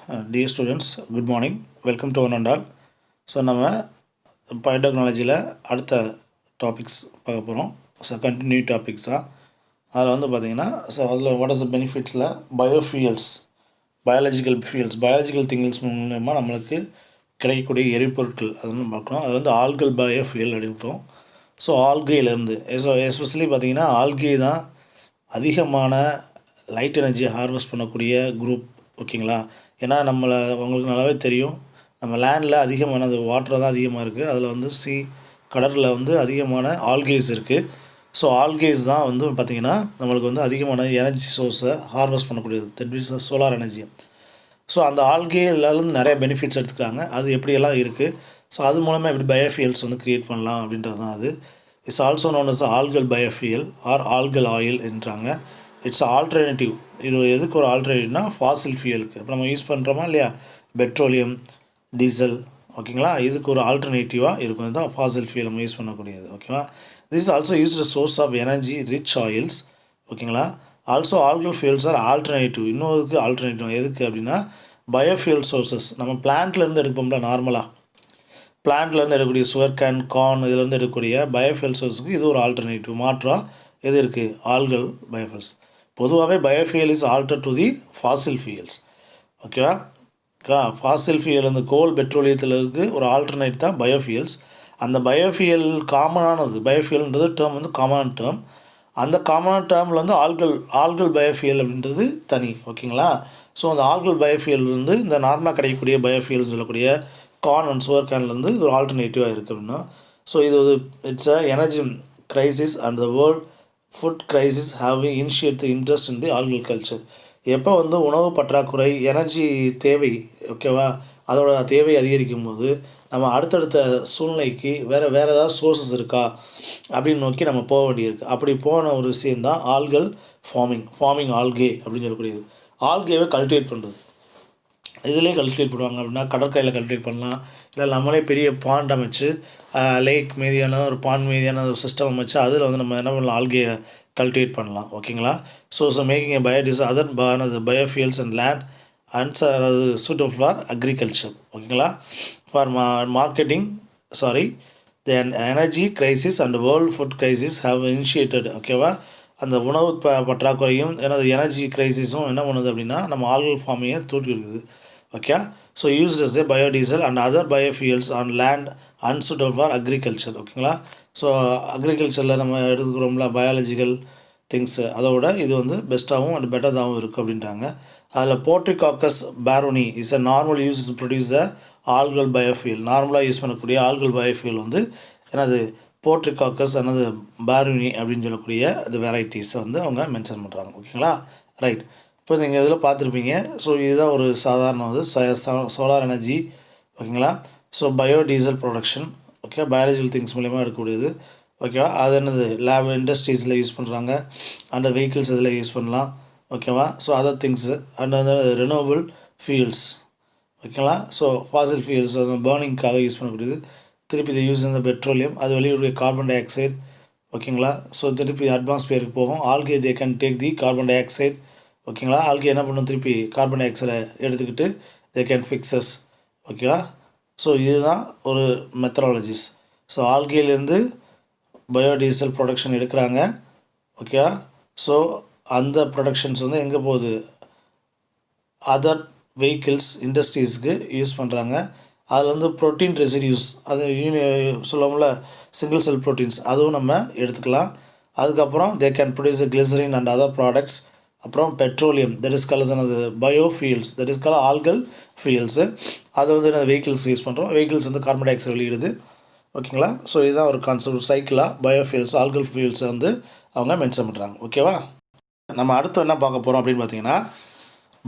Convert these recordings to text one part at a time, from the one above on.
Dear students, good morning. Welcome to one and all. So நம்ம பயோடெக்னாலஜியில் அடுத்த topics பார்க்க போகிறோம். ஸோ கண்டினியூ டாபிக்ஸாக அதில் வந்து பார்த்திங்கன்னா அதில் வாட் இஸ் த பெனிஃபிட்ஸில் பயாலஜிக்கல் திங்கிங்ஸ் மூலமாக நம்மளுக்கு கிடைக்கக்கூடிய எரிபொருட்கள் அதுன்னு பார்க்கணும். அது வந்து ஆல்கல் பயோஃபியல் அப்படின்ட்டோம். ஸோ ஆல்கையிலேருந்து எஸ்பெஷலி பார்த்திங்கன்னா ஆல்கே தான் அதிகமான லைட் எனர்ஜியை ஹார்வெஸ்ட் பண்ணக்கூடிய குரூப். ஓகேங்களா? ஏன்னா உங்களுக்கு நல்லாவே தெரியும், நம்ம லேண்டில் அதிகமானது வாட்டர் தான் அதிகமாக இருக்குது. அதில் வந்து கடலில் வந்து அதிகமான ஆல்கேஸ் இருக்குது. ஸோ ஆல்கேஸ் தான் வந்து பார்த்திங்கன்னா நம்மளுக்கு வந்து அதிகமான எனர்ஜி சோர்ஸை ஹார்வெஸ்ட் பண்ணக்கூடியது, that means solar energy. So அந்த ஆல்கேலேருந்து நிறைய பெனிஃபிட்ஸ் எடுத்துக்கிறாங்க. அது எப்படியெல்லாம் இருக்குது, ஸோ அது மூலமாக எப்படி பயோஃபியல்ஸ் வந்து க்ரியேட் பண்ணலாம் அப்படின்றது தான் அது. It's also known as algal biofuel or algal oil என்றாங்க. It's alternative. இது எதுக்கு ஒரு ஆல்டர்னேட்டிவ்னா ஃபாசில் ஃபியூயலுக்கு. இப்போ நம்ம யூஸ் பண்ணுறோமா இல்லையா, பெட்ரோலியம், டீசல், ஓகேங்களா, இதுக்கு ஒரு ஆல்டர்னேட்டிவாக இருக்கும். இதுதான் ஃபாசில் ஃபியூல் நம்ம யூஸ் பண்ணக்கூடியது. ஓகேவா? This is also used source of energy rich oils. ஓகேங்களா? Also algal fuels are alternative. இன்னொருக்கு ஆல்டர்னேட்டிவ் எதுக்கு அப்படின்னா பயோஃபியூல் சோர்ஸஸ். நம்ம பிளான்ட்லேருந்து எடுப்போம்ல, நார்மலாக பிளான்ட்லேருந்து எடுக்கக்கூடிய சுகர் கேன், கார்ன், இதிலேருந்து எடுக்கக்கூடிய பயோஃபியூல் சோர்ஸுக்கு இது ஒரு ஆல்டர்னேட்டிவ் மாற்றாக எது இருக்குது, ஆல்கல் பயோஃபியூல்ஸ். பொதுவாகவே biofuel is alter to the fossil fuels. ஓகேவா? ஃபாசில் ஃபியூல் வந்து கோல், பெட்ரோலியத்தில் இருக்குது ஒரு ஆல்டர்னேட் தான் பயோஃபியல்ஸ். அந்த பயோஃபியல் காமனானது, பயோஃபியல்ன்றது டேர்ம் வந்து காமனான டேர்ம். அந்த காமனான டேர்மில் வந்து ஆல்கல் பயோஃபியல் அப்படின்றது தனி. ஓகேங்களா? ஸோ அந்த ஆல்கல் பயோஃபியல் வந்து இந்த நார்மலாக கிடைக்கக்கூடிய பயோஃபியல்னு சொல்லக்கூடிய கார்ன் அண்ட் சுகர் கேன்லேருந்து இது ஒரு ஆல்டர்னேட்டிவாக இருக்குது அப்படின்னா. ஸோ இது it's a energy crisis and the world food crisis have initiated the interest in the algal culture. எப்போ வந்து உணவு பற்றாக்குறை, எனர்ஜி தேவை, ஓகேவா, அதோட தேவை அதிகரிக்கும் போது நம்ம அடுத்தடுத்த சூழ்நிலைக்கு வேறு ஏதாவது சோர்ஸஸ் இருக்கா அப்படின்னு நோக்கி நம்ம போக வேண்டியிருக்கு. அப்படி போன ஒரு விஷயந்தான் ஆல்கல் ஃபார்மிங் ஆல்கே அப்படின்னு சொல்லக்கூடியது. ஆல்கேவை கல்டிவேட் பண்ணுறது. இதுலேயும் கல்டிவேட் பண்ணுவாங்க அப்படின்னா கடற்கரையில் கல்டிவேட் பண்ணலாம், இல்லை நம்மளே பெரிய பாண்ட் அமைச்சு லேக் மீதியான ஒரு பாண்ட் மீதியான ஒரு சிஸ்டம் அமைச்சு அதில் வந்து நம்ம என்ன பண்ணலாம், ஆல்கேயை கல்டிவேட் பண்ணலாம். ஓகேங்களா? So making a biodiesel other biofuels and land and அது சூட்டபிள் ஃபார் அக்ரிகல்ச்சர். ஓகேங்களா? For marketing the energy crisis and world food crisis how initiated. ஓகேவா? அந்த உணவு பற்றாக்குறையும் எனர்ஜி கிரைசிஸும் என்ன பண்ணுது அப்படின்னா நம்ம ஆல்கல் ஃபார்மிங்கை தூக்கி இருக்குது. Okay? So used as a biodiesel and other biofuels on land unsuitable for agriculture. ஓகேங்களா? ஸோ அக்ரிகல்ச்சரில் நம்ம எடுத்துக்கிறோம்ல பயாலஜிக்கல் திங்ஸு, அதோட இது வந்து பெஸ்ட்டாகவும் அண்ட் பெட்டராகவும் இருக்குது அப்படின்றாங்க. அதில் botryococcus braunii is a normal use to produce the algal biofuel. நார்மலாக யூஸ் பண்ணக்கூடிய ஆல்கல் பயோஃபியூல் வந்து எனது போர்ட்ரிகாக்கஸ் அல்லது பேரோனி அப்படின்னு சொல்லக்கூடிய அந்த வெரைட்டிஸை வந்து அவங்க மென்ஷன் பண்ணுறாங்க. ஓகேங்களா? ரைட். இப்போ நீங்கள் இதில் பார்த்துருப்பீங்க. ஸோ இதுதான் ஒரு சாதாரண வந்து சோலார் எனர்ஜி. ஓகேங்களா? So biodiesel production, okay, biological things மூலிமா எடுக்கக்கூடியது. ஓகேவா? அது என்னது லேப் இண்டஸ்ட்ரீஸில் யூஸ் பண்ணுறாங்க, அண்ட் வெஹிக்கிள்ஸ் இதில் யூஸ் பண்ணலாம். ஓகேவா? ஸோ அதர் திங்ஸு அண்ட் வந்து ரெனோவபிள் ஃபியூல்ஸ். ஓகேங்களா? ஸோ ஃபாசில் ஃபியூல்ஸ் பேர்னிங்காக யூஸ் பண்ணக்கூடியது. திருப்பி இதை யூஸ் இந்த பெட்ரோலியம், அது வெளியிடக்கூடிய கார்பன் டை ஆக்சைடு. ஓகேங்களா? ஸோ திருப்பி அட்மாஸ்பியருக்கு போகும். Algae they can take the carbon di oxide. ஓகேங்களா? ஆல்கே என்ன பண்ணும், திருப்பி கார்பன் டை ஆக்சைடை எடுத்துக்கிட்டு தே கேன் ஃபிக்ஸஸ். ஓகேவா? ஸோ இதுதான் ஒரு மெத்தடாலஜிஸ். ஸோ ஆல்கேலேருந்து பயோடீசல் ப்ரொடக்ஷன் எடுக்கிறாங்க. ஓகேவா? ஸோ அந்த ப்ரொடக்ஷன்ஸ் வந்து எங்கே போகுது, அதர் வெஹிக்கிள்ஸ் இண்டஸ்ட்ரீஸ்க்கு யூஸ் பண்ணுறாங்க. அதில் வந்து ப்ரோட்டீன் ரெசிடியூஸ், அது சொல்லுவோம்ல சிங்கிள் செல் ப்ரோட்டீன்ஸ், அதுவும் நம்ம எடுத்துக்கலாம். அதுக்கப்புறம் they can produce glycerin and other products. அப்புறம் பெட்ரோலியம், தட் இஸ் கால்ட் அது biofuels, that is called algal fuels. அதை வந்து வெஹிக்கிள்ஸ் யூஸ் பண்ணுறோம். வெஹிக்கிள்ஸ் வந்து கார்பன் டை ஆக்சைடு வெளியிடுது. ஓகேங்களா? ஸோ இதுதான் ஒரு கான்செப்ட் சைக்கிளாக பயோஃபியூல்ஸ் ஆல்கல் ஃபியூல்ஸை வந்து அவங்க மென்ஷன் பண்ணுறாங்க. ஓகேவா? நம்ம அடுத்து என்ன பார்க்க போகிறோம் அப்படின்னு பார்த்தீங்கன்னா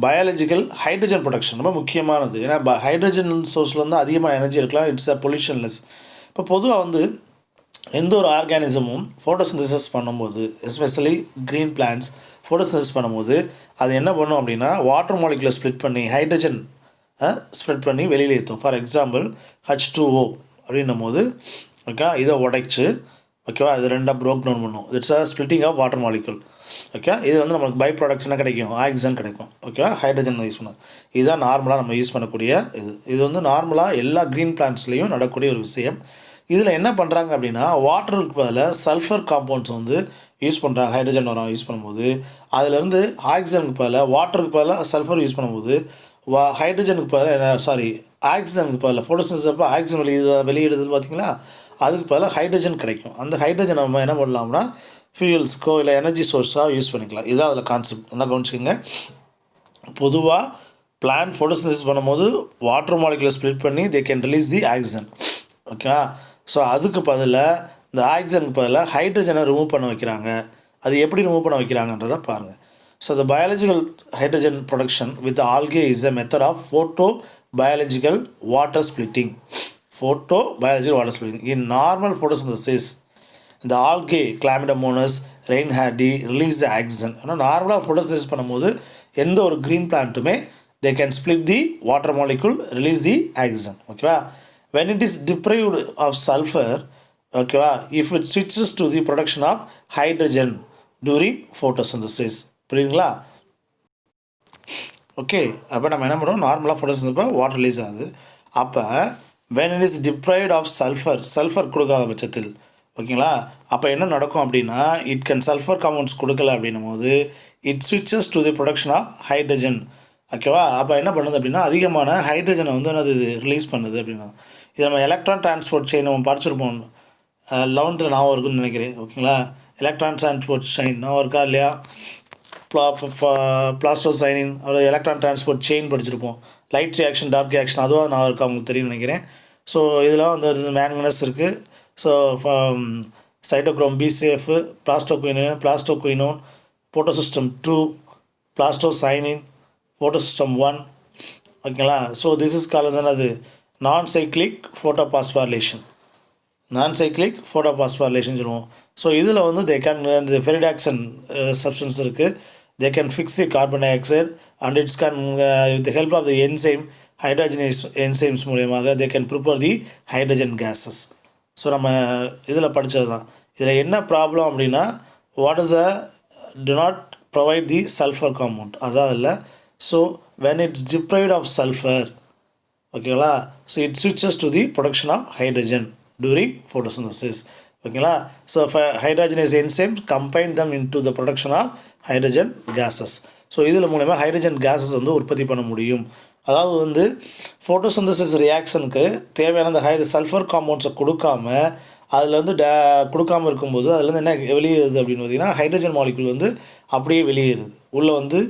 பயாலஜிக்கல் ஹைட்ரஜன் ப்ரொடக்ஷன் ரொம்ப முக்கியமானது. ஏன்னா ஹைட்ரஜன் சோர்ஸில் வந்து அதிகமாக எனர்ஜி இருக்கலாம். It's a pollutionless. இப்போ பொதுவாக வந்து எந்த ஒரு ஆர்கானிசமும் ஃபோட்டோசிந்தசிஸ் பண்ணும்போது, எஸ்பெஷலி க்ரீன் பிளான்ட்ஸ் ஃபோட்டோசிந்தசிஸ் பண்ணும்போது அது என்ன பண்ணும் அப்படின்னா வாட்டர் மாலிகுலை ஸ்ப்ளிட் பண்ணி ஹைட்ரஜன் ஸ்ப்ளிட் பண்ணி வெளியில் ஏற்றும். ஃபார் எக்ஸாம்பிள் H2O அப்படின்னும் போது, ஓகே, இதை உடைச்சி ஓகேவா, இது ரெண்டாக ப்ரோக் டவுன் பண்ணும். It's splitting of water molecule. Okay, இது வந்து நமக்கு பை ப்ராடக்ட்ஸ் என்ன கிடைக்கும், ஆக்சிஜன் கிடைக்கும். ஓகேவா, ஹைட்ரஜன் யூஸ் பண்ணணும். இதுதான் நார்மலாக நம்ம யூஸ் பண்ணக்கூடிய இது வந்து நார்மலாக எல்லா க்ரீன் பிளான்ட்ஸ்லேயும் நடக்கக்கூடிய ஒரு விஷயம். இதில் என்ன பண்ணுறாங்க அப்படின்னா, வாட்டருக்கு பதில் சல்ஃபர் காம்பவுண்ட்ஸ் வந்து யூஸ் பண்ணுறாங்க. ஹைட்ரஜன் வரும் யூஸ் பண்ணும்போது அதுலேருந்து ஆக்சிஜனுக்கு பதில் வாட்டருக்கு பதில் சல்ஃபர் யூஸ் பண்ணும்போது ஹைட்ரஜனுக்கு பதில் ஆக்சிஜனுக்கு பதில் ஃபோட்டோசிந்தசிஸ் அப்போ ஆக்சிஜன் வெளியிடுது பார்த்தீங்களா, அதுக்கு பதில் ஹைட்ரஜன் கிடைக்கும். அந்த ஹைட்ரஜன் நம்ம என்ன பண்ணலாம்னா ஃபியூல்ஸ்க்கோ இல்லை எனர்ஜி சோர்ஸாக யூஸ் பண்ணிக்கலாம். இதுதான் அதில் கான்செப்ட். என்ன கவனிச்சிக்கங்க, பொதுவாக பிளான்ட் ஃபோட்டோசிந்தசிஸ் பண்ணும்போது வாட்டர் மாலிகுலை ஸ்ப்ளிட் பண்ணி they can release the oxygen. Okay, so அதுக்கு பதிலாக இந்த ஆக்சிஜனுக்கு பதிலாக ஹைட்ரஜனை ரிமூவ் பண்ண வைக்கிறாங்க. அது எப்படி ரிமூவ் பண்ண வைக்கிறாங்கன்றதை பாருங்கள். So the biological hydrogen production with algae is a method of photobiological water splitting. Photobiological water splitting. In normal photosynthesis, the algae Chlamydomonas reinhardti release the oxygen. ஆனால் நார்மலாக ஃபோட்டோசிந்தசிஸ் பண்ணும்போது எந்த ஒரு green பிளான்ட்டுமே they can split the water molecule, release the oxygen. ஓகேவா, when it is deprived of sulfur, ஓகேவா, if it switches to the production of hydrogen during photosynthesis. புரியுதுங்களா? Okay, அப்போ நம்ம என்ன பண்ணுறோம், நார்மலாக ஃபோட்டோசிந்தசிஸ் வாட்டர் ரிலீஸ் ஆகுது. அப்போ when it is deprived of sulphur கொடுக்காத பட்சத்தில், ஓகேங்களா, அப்போ என்ன நடக்கும் அப்படின்னா, இட் கேன் சல்ஃபர் காம்பவுண்ட்ஸ் கொடுக்கல அப்படின்னும் போது இட் ஸ்விட்சஸ் to the production of hydrogen. ஓகேவா, அப்போ என்ன பண்ணுது அப்படின்னா அதிகமான ஹைட்ரஜனை வந்து அது ரிலீஸ் பண்ணுது அப்படின்னா. இது நம்ம எலக்ட்ரான் டிரான்ஸ்போர்ட் செயின் நம்ம படிச்சிருப்போம் 11th ஞாபகம் இருக்குன்னு நினைக்கிறேன். ஓகேங்களா, எலக்ட்ரான் டிரான்ஸ்போர்ட் செயின் ஞாபகம் இருக்கா இல்லையா, பிளாஸ்டோசைனின் அதாவது எலக்ட்ரான் டிரான்ஸ்போர்ட் செயின் படிச்சிருப்போம். லைட் ரியாக்ஷன் டார்க் ரியாக்ஷன் அதுவாக நான் இருக்கா உங்களுக்கு தெரியும் நினைக்கிறேன். ஸோ இதெல்லாம் வந்து மேங்கனஸ் இருக்குது. So cytochrome BCF, பிளாஸ்டோகுயினோன், போட்டோசிஸ்டம் 2, பிளாஸ்டோசைனின், போட்டோசிஸ்டம் 1. ஓகேங்களா, ஸோ திஸ் இஸ் கால்ட் அது நான் சைக்ளிக் ஃபோட்டோபாஸ்பாரிலேஷன் சொல்லுவோம். ஸோ இதில் வந்து தே கேன் இந்த ஃபெரிடாக்சன் சப்ஸ்டன்ஸ் இருக்குது. They can fix the carbon dioxide and it's can with the help of the enzyme hydrogenase enzymes மூலியமாக they can prepare the hydrogen gases. So நம்ம இதில் படித்தது தான். இதில் என்ன ப்ராப்ளம் அப்படின்னா, what is to not provide the sulphur compound, அதான் இல்லை. So when it's deprived of sulphur, ஓகேங்களா, ஸோ இட் ஸ்விட்சஸ் to the production of hydrogen during photosynthesis. ஓகேங்களா, so hydrogenase enzymes combine them into the production of hydrogen gases. So இதில் மூலமாக hydrogen gases வந்து உற்பத்தி பண்ண முடியும். அதாவது வந்து ஃபோட்டோசிந்தசிஸ் ரியாக்ஷனுக்கு தேவையான அந்த சல்ஃபர் காம்பவுண்ட்ஸை கொடுக்காம அதில் வந்து கொடுக்காமல் இருக்கும்போது அதுலேருந்து என்ன வெளியேறுது அப்படின்னு பார்த்தீங்கன்னா, ஹைட்ரஜன் மாலிகுல் வந்து அப்படியே வெளியேறுது. உள்ளே வந்து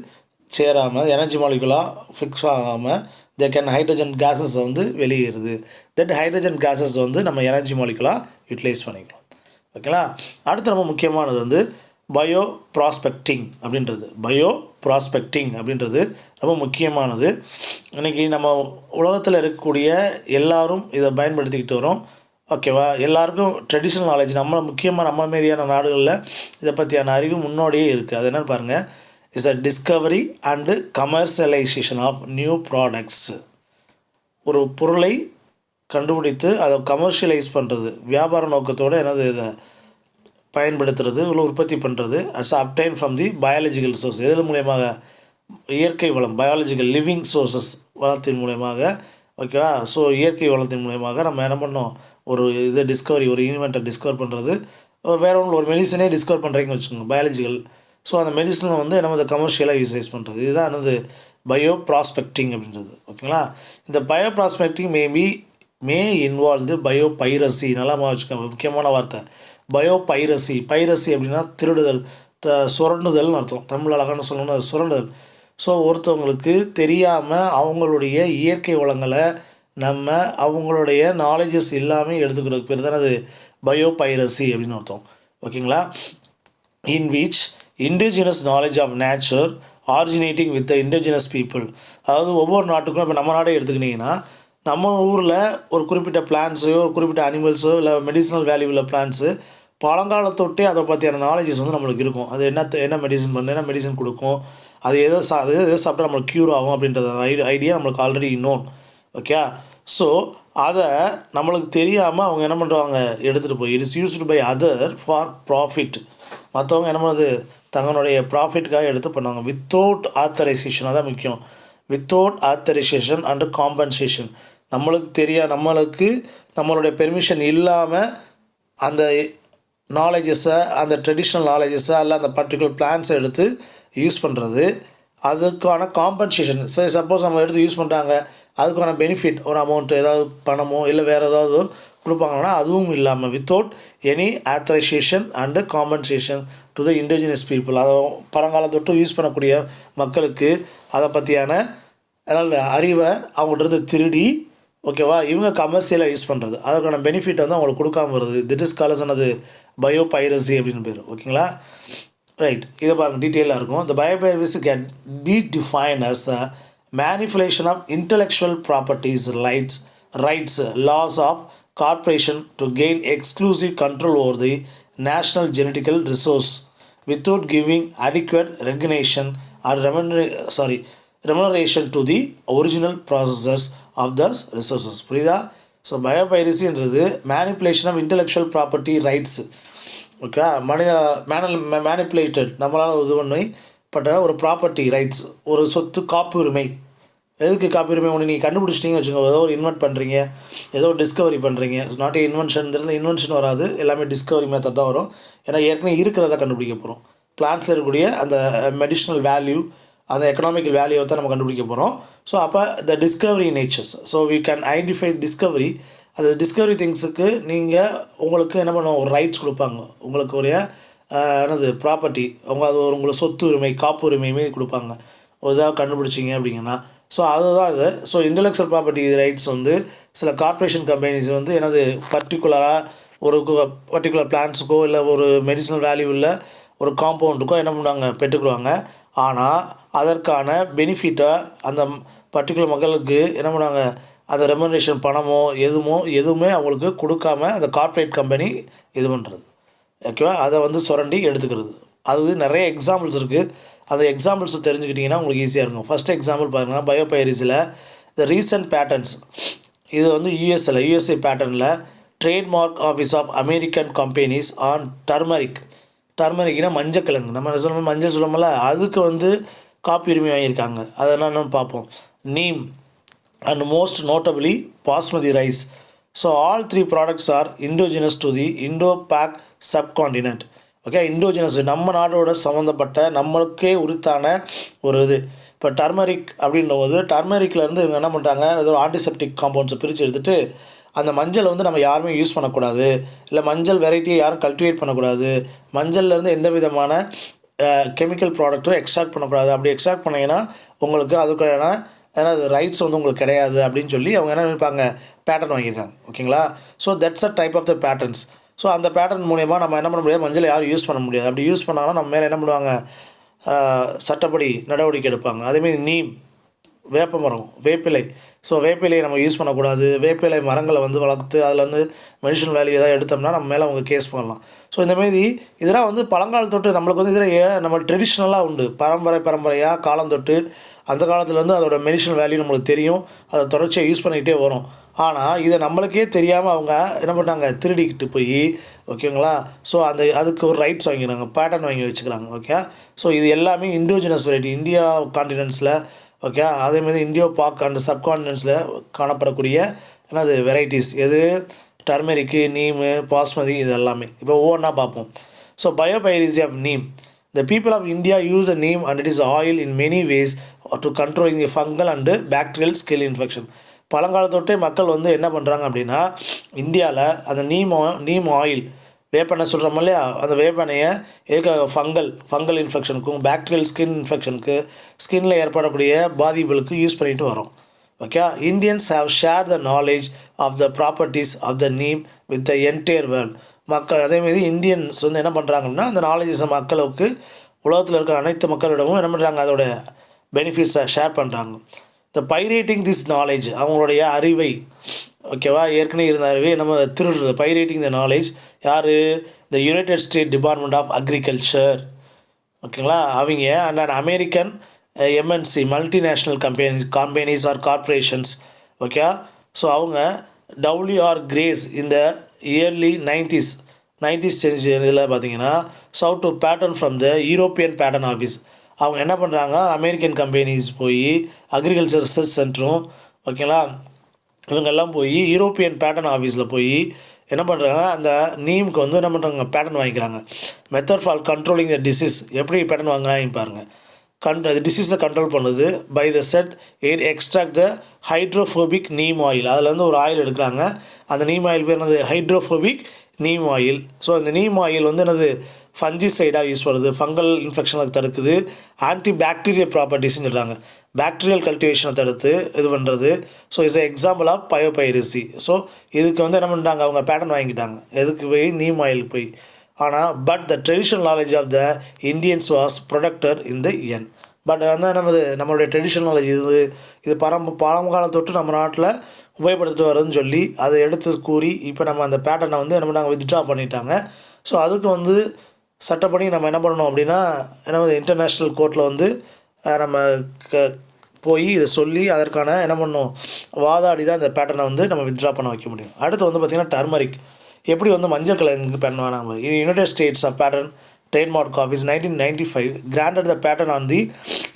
சேராமல் எனர்ஜி மாலிகுலாக ஃபிக்ஸ் ஆகாமல் தே கேன் ஹைட்ரஜன் கேஸஸ் வந்து வெளியேறுது. தட் ஹைட்ரஜன் கேஸஸ் வந்து நம்ம எனர்ஜி மாலிகுலாக யூட்டிலைஸ் பண்ணிக்கலாம். ஓகேங்களா, அடுத்து ரொம்ப முக்கியமானது வந்து பயோ ப்ராஸ்பெக்டிங் அப்படின்றது ரொம்ப முக்கியமானது. இன்றைக்கி நம்ம உலகத்தில் இருக்கக்கூடிய எல்லாரும் இதை பயன்படுத்திக்கிட்டு வரோம். ஓகேவா, எல்லாருக்கும் ட்ரெடிஷ்னல் நாலேஜ் நம்ம மீதியான நாடுகளில் இதை பற்றியான அறிவு முன்னோடியே இருக்குது. அது என்னென்னு பாருங்கள், is a discovery and commercialization of new products. ஒரு பொருளை கண்டுபிடித்து அதை கமர்ஷியலைஸ் பண்ணுறது, வியாபார நோக்கத்தோடு இதை பயன்படுத்துறது, இல்லை உற்பத்தி பண்ணுறது. Ads obtained from the biological source. எதில் மூலயமாக, இயற்கை வளம், பயாலஜிக்கல் லிவிங் சோர்ஸஸ் வளத்தின் மூலயமாக. ஓகேவா, ஸோ இயற்கை வளத்தின் மூலயமாக நம்ம என்ன பண்ணோம், ஒரு டிஸ்கவரி, ஒரு இன்வென்ட்டை டிஸ்கவர் பண்ணுறது. வேறு ஒன்று, ஒரு மெடிசனே டிஸ்கவர் பண்ணுறீங்கன்னு வச்சுக்கோங்க, பயாலஜிக்கல். ஸோ அந்த மெடிசனை வந்து நம்ம கமர்ஷியலாக யூஸைஸ் பண்ணுறது, இதுதான் பயோ ப்ராஸ்பெக்டிங் அப்படின்றது. ஓகேங்களா, இந்த பயோ ப்ராஸ்பெக்டிங் மே இன்வால்வ் பயோ பைரசி. நல்லா வச்சுக்கோங்க, முக்கியமான வார்த்தை பயோ பைரசி. அப்படின்னா திருடுதல், சுரண்டுதல்னு அர்த்தம். தமிழ் அழகான சொல்லணும்னா சுரண்டுதல். ஸோ ஒருத்தவங்களுக்கு தெரியாமல் அவங்களுடைய இயற்கை வளங்களை அவங்களுடைய நாலேஜஸ் எல்லாமே எடுத்துக்கிறதுக்கு பேர் தான் பயோ பைரசி அப்படின்னு அர்த்தம். ஓகேங்களா, in which indigenous knowledge of nature originating with the indigenous people. அதாவது ஒவ்வொரு நாட்டுக்கும், இப்போ நம்ம நாடே எடுத்துக்கிட்டிங்கன்னா, நம்ம ஊரில் ஒரு குறிப்பிட்ட பிளான்ஸோ, ஒரு குறிப்பிட்ட அனிமல்ஸோ, இல்லை மெடிசினல் வேல்யூ உள்ள பிளான்ஸு பழங்காலத்தொட்டே அதை பற்றியான நாலேஜஸ் வந்து நம்மளுக்கு இருக்கும். அது என்ன மெடிசன் கொடுக்கும், அது எதை சாப்பிட்டா நம்மளுக்கு க்யூர் ஆகும் அப்படின்றது ஐடியா நம்மளுக்கு ஆல்ரெடி நோன். ஓகே, ஸோ அதை நம்மளுக்கு தெரியாமல் அவங்க என்ன பண்ணுறாங்க எடுத்துகிட்டு போய் it is used by other for profit. மற்றவங்க என்ன பண்ணுறது தங்களுடைய ப்ராஃபிட்டுக்காக எடுத்து பண்ணுவாங்க வித்தவுட் ஆத்தரைசேஷன். அதான் முக்கியம். Without authorisation and compensation. நம்மளுக்கு நம்மளுடைய பெர்மிஷன் இல்லாமல் அந்த நாலேஜஸை அந்த ட்ரெடிஷ்னல் நாலேஜஸை அல்ல அந்த பர்டிகுலர் பிளான்ஸை எடுத்து யூஸ் பண்ணுறது. அதுக்கான காம்பன்சேஷன். சப்போஸ் நம்ம எடுத்து யூஸ் பண்ணுறாங்க அதுக்கான பெனிஃபிட் ஒரு அமௌண்ட் ஏதாவது பணமோ இல்லை வேறு ஏதாவது கொடுப்பாங்கன்னா அதுவும் இல்லாமல் without any authorisation and compensation to the indigenous people. அதை பழங்காலத்தொட்டு யூஸ் பண்ணக்கூடிய மக்களுக்கு அதை பற்றியான அறிவை அவங்கள்ட்ட திருடி ஓகேவா இவங்க கமர்ஷியலாக யூஸ் பண்ணுறது அதுக்கான பெனிஃபிட் வந்து அவங்களுக்கு கொடுக்காம வருது. திட் இஸ் கால்ஸ் அது பயோபைரசி அப்படின்னு பேர். ஓகேங்களா ரைட். இதை பாருங்கள் டீட்டெயிலாக இருக்கும். The biopiracy can be defined as the manipulation of intellectual properties rights laws of corporation to gain exclusive control over the national genetical resource without giving adequate recognition or remuneration to the original processors of those resources. புரியுதா? So பயோபைரசின்றது manipulation of intellectual property rights. Okay manipulated நம்மளால் இது பண்ணப்பட்ட ஒரு property rights ஒரு சொத்து காப்புரிமை. எதுக்கு காப்புரிமை? ஒன்று நீங்கள் கண்டுபிடிச்சிட்டிங்க வச்சுக்கோங்க. ஏதோ ஒரு இன்வென்ட் பண்ணுறீங்க ஏதோ டிஸ்கவரி பண்ணுறீங்க. நாட் இன்வென்ஷன் இன்வென்ஷன் வராது எல்லாமே டிஸ்கவரி மெத்தட் தான் வரும். ஏன்னா ஏற்கனவே இருக்கிறத கண்டுபிடிக்க போகிறோம். பிளான்ஸில் இருக்கக்கூடிய அந்த மெடிஷனல் வேல்யூ அந்த எக்கனாமிக்கல் வேல்யூவை தான் நம்ம கண்டுபிடிக்க போகிறோம். ஸோ அப்போ the discovery natures. So we can identify discovery. அந்த டிஸ்கவரி திங்ஸுக்கு நீங்கள் உங்களுக்கு என்ன பண்ணுவோம் ஒரு ரைட்ஸ் கொடுப்பாங்க. உங்களுக்கு ஒரு ப்ராப்பர்ட்டி அவங்க அது ஒரு உங்களுக்கு சொத்து உரிமை காப்புரிமையுமே கொடுப்பாங்க. ஒரு இதாக கண்டுபிடிச்சிங்க அப்படிங்கன்னா ஸோ அதுதான் இது. ஸோ இன்டெலெக்சுவல் ப்ராப்பர்ட்டி ரைட்ஸ் வந்து சில கார்ப்பரேஷன் கம்பெனிஸ் வந்து பர்டிகுலராக ஒரு பர்டிகுலர் பிளான்ஸுக்கோ இல்லை ஒரு மெடிசனல் வேல்யூ இல்லை ஒரு காம்பவுண்டுக்கோ என்ன பண்ணுவாங்க பெற்றுக்குருவாங்க. ஆனால் அதற்கான பெனிஃபிட்டை அந்த பர்டிகுலர் மக்களுக்கு என்ன பண்ணுவாங்க அந்த ரெமுனரேஷன் பணமோ எதுவுமே அவங்களுக்கு கொடுக்காம அந்த கார்ப்பரேட் கம்பெனி இது பண்ணுறது. ஓகேவா அதை வந்து சுரண்டி எடுத்துக்கிறது. அது நிறைய எக்ஸாம்பிள்ஸ் இருக்குது. அந்த எக்ஸாம்பிள்ஸ் தெரிஞ்சுக்கிட்டிங்கன்னா உங்களுக்கு ஈஸியாக இருக்கும். ஃபஸ்ட் எக்ஸாம்பிள் பாருங்கள் பயோபைரசியில் த ரீசன்ட் பேட்டர்ன்ஸ். இது வந்து யூஎஸ்ஏ பேட்டர்னில் trademark office of American companies on டர்மரிக்னா மஞ்சக்கிழங்கு. நம்ம சொல்லணும் மஞ்சள் சொல்லணும்ல அதுக்கு வந்து காப்புரிமை வாங்கியிருக்காங்க. அதை என்னென்னு பார்ப்போம். Neem and most notably basmati rice. So all 3 products are indigenous to the Indo Pak subcontinent. Okay indigenous நம்ம நாடோட சம்மந்தப்பட்ட நம்மளுக்கே உரித்தான ஒரு இது. இப்போ டர்மரிக் அப்படின்றபோது டர்மரிக்லேருந்து இவங்க என்ன பண்ணுறாங்க ஏதோ ஆன்டிசெப்டிக் காம்பவுண்ட்ஸை பிரித்து எடுத்துகிட்டு அந்த மஞ்சள் வந்து நம்ம யாருமே யூஸ் பண்ணக்கூடாது இல்லை மஞ்சள் வெரைட்டியை யாரும் கல்டிவேட் பண்ணக்கூடாது மஞ்சள்லேருந்து எந்த விதமான கெமிக்கல் ப்ராடக்ட்டும் எக்ஸ்ட்ராக்ட் பண்ணக்கூடாது. அப்படி எக்ஸ்ட்ராக்ட் பண்ணிங்கன்னா உங்களுக்கு அதுக்கான ரைட்ஸ் வந்து உங்களுக்கு கிடையாது அப்படின்னு சொல்லி அவங்க என்ன நினைப்பாங்க பேட்டர்ன் வாங்கியிருக்காங்க. ஓகேங்களா? So that's a type of the patterns. So அந்த பேட்டர்ன் மூலயமா நம்ம என்ன பண்ண முடியாது மஞ்சள் யாரும் யூஸ் பண்ண முடியாது. அப்படி யூஸ் பண்ணாங்கன்னா நம்ம மேலே என்ன பண்ணுவாங்க சட்டப்படி நடவடிக்கை எடுப்பாங்க. அதேமாதிரி நீம் வேப்ப மரம் வேப்பிலை. ஸோ வேப்பிலையை நம்ம யூஸ் பண்ணக்கூடாது. வேப்பிலை மரங்களை வந்து வளர்த்து அதில் வந்து மெடிஷனல் வேல்யூ ஏதாவது எடுத்தோம்னா நம்ம மேலே அவங்க கேஸ் பண்ணலாம். ஸோ இந்தமாரி இதெல்லாம் வந்து பழங்கால தொட்டு நம்மளுக்கு வந்து இதில் நம்ம ட்ரெடிஷ்னலாக உண்டு. பரம்பரையாக காலம் தொட்டு அந்த காலத்தில் வந்து அதோட மெடிஷனல் வேல்யூ நம்மளுக்கு தெரியும். அதை தொடர்ச்சியாக யூஸ் பண்ணிக்கிட்டே வரும். ஆனால் இதை நம்மளுக்கே தெரியாமல் அவங்க என்ன பண்ணாங்க திருடிக்கிட்டு போய் ஓகேங்களா. ஸோ அதுக்கு ஒரு ரைட்ஸ் வாங்கிக்கிறாங்க பேட்டர்ன் வாங்கி வச்சுக்கிறாங்க. ஓகே ஸோ இது எல்லாமே இண்டியோஜினஸ் வெரைட்டி இந்தியா காண்டினென்ட்ஸில். ஓகே அதேமாதிரி இந்தியோ-பாக் அண்ட் சப்காண்டினென்ட்ஸில் காணப்படக்கூடிய வெரைட்டிஸ் எது டர்மெரிக்கு நீமு பாஸ்மதி இது எல்லாமே. இப்போ ஒவ்வொன்றா பார்ப்போம். So biopiracy of neem. The people of India use a neem and it is oil in many ways to controlling the fungal and bacterial skin infection. பழங்காலத்தொட்டே மக்கள் வந்து என்ன பண்ணுறாங்க அப்படின்னா இந்தியாவில் அந்த நீம் ஆயில் வேப்பெண்ணெய் சொல்கிறோம் இல்லையா அந்த வேப்பெண்ணையை ஃபங்கல் இன்ஃபெக்ஷனுக்கும் பேக்டீரியல் ஸ்கின் இன்ஃபெக்ஷனுக்கு ஸ்கின்னில் ஏற்படக்கூடிய பாதிப்புகளுக்கு யூஸ் பண்ணிட்டு வரோம். Okay Indians have share the knowledge of the properties of the neem with the entire world. மக்கள் அதேமாரி இந்தியன்ஸ் வந்து என்ன பண்ணுறாங்கன்னா அந்த நாலேஜஸ் மக்களுக்கு உலகத்தில் இருக்கிற அனைத்து மக்களிடமும் என்ன பண்ணுறாங்க அதோட பெனிஃபிட்ஸை ஷேர் பண்ணுறாங்க. த பைரேட்டிங் திஸ் நாலேஜ் அவங்களுடைய அறிவை ஓகேவா ஏற்கனவே இருந்த அறிவை நம்ம திருடுறது பைரேட்டிங் த நாலேஜ் யார் the United State Department of Agriculture. ஓகேங்களா அவங்க and American MNC multinational companies or corporations. Okay so அவங்க டபிள்யூஆர் கிரேஸ் இந்த இயர்லி நைன்டிஸ் இதில் பார்த்தீங்கன்னா sued to patent from the European patent office. அவங்க என்ன பண்ணுறாங்க, அமெரிக்கன் கம்பெனிஸ் போய் அக்ரிகல்ச்சர் ரிசர்ச் சென்டரும் ஓகேங்களா இவங்கெல்லாம் போய் யூரோப்பியன் பேட்டர்ன் ஆஃபீஸில் போய் என்ன பண்ணுறாங்க, அந்த நீமுக்கு வந்து என்ன பண்ணுறாங்க, பேட்டர்ன் வாங்கிக்கிறாங்க. Method for controlling the disease, எப்படி பேட்டர்ன் வாங்கினாங்க பாருங்கள். டிசீஸை கண்ட்ரோல் பண்ணுது by the set extract the hydrophobic neem oil. அதில் வந்து ஒரு ஆயில் எடுக்கிறாங்க. அந்த நீம் ஆயில் பேர் என்னது, ஹைட்ரோஃபோபிக் நீம் ஆயில். ஸோ இந்த நீம் ஆயில் வந்து என்னது, ஃபஞ்சிசைடாக யூஸ் பண்ணுறது, ஃபங்கல் இன்ஃபெக்ஷனுக்கு தடுக்குது, ஆன்டி பாக்டீரியல் ப்ராப்பர்ட்டிஸ்ன்னு சொல்கிறாங்க, பாக்டீரியல் கல்டிவேஷனை தடுத்து இது பண்ணுறது. So is example of biopiracy. So இதுக்கு வந்து என்ன பண்ணுறாங்க, அவங்க பேட்டர்ன் வாங்கிட்டாங்க. எதுக்கு போய், நீம் ஆயிலுக்கு போய். ஆனால் but the traditional knowledge of the Indians was protected in the என். பட் வந்து நம்மளுடைய ட்ரெடிஷ்னல் நாலேஜ் இது பழங்காலம் தொட்டு நம்ம நாட்டில் உபயோகப்படுத்திட்டு வருதுன்னு சொல்லி அதை எடுத்து கூறி இப்போ நம்ம அந்த பேட்டர்னை வந்து என்ன பண்ணாங்க, வித்ட்ரா பண்ணிட்டாங்க. ஸோ அதுக்கு வந்து சட்டப்படி நம்ம என்ன பண்ணணும் அப்படின்னா, இன்டர்நேஷ்னல் கோர்ட்டில் வந்து நம்ம போய் இதை சொல்லி அதற்கான என்ன பண்ணணும், வாதாடி தான் இந்த பேட்டர்னை வந்து நம்ம வித்ட்ரா பண்ண வைக்க முடியும். அடுத்து வந்து பார்த்திங்கன்னா டர்மரிக். எப்படி வந்து மஞ்சள் கிழங்கு பேட்டர்ன் வேணாங்க. இது United States of pattern trademark office 1995 granted the pattern on the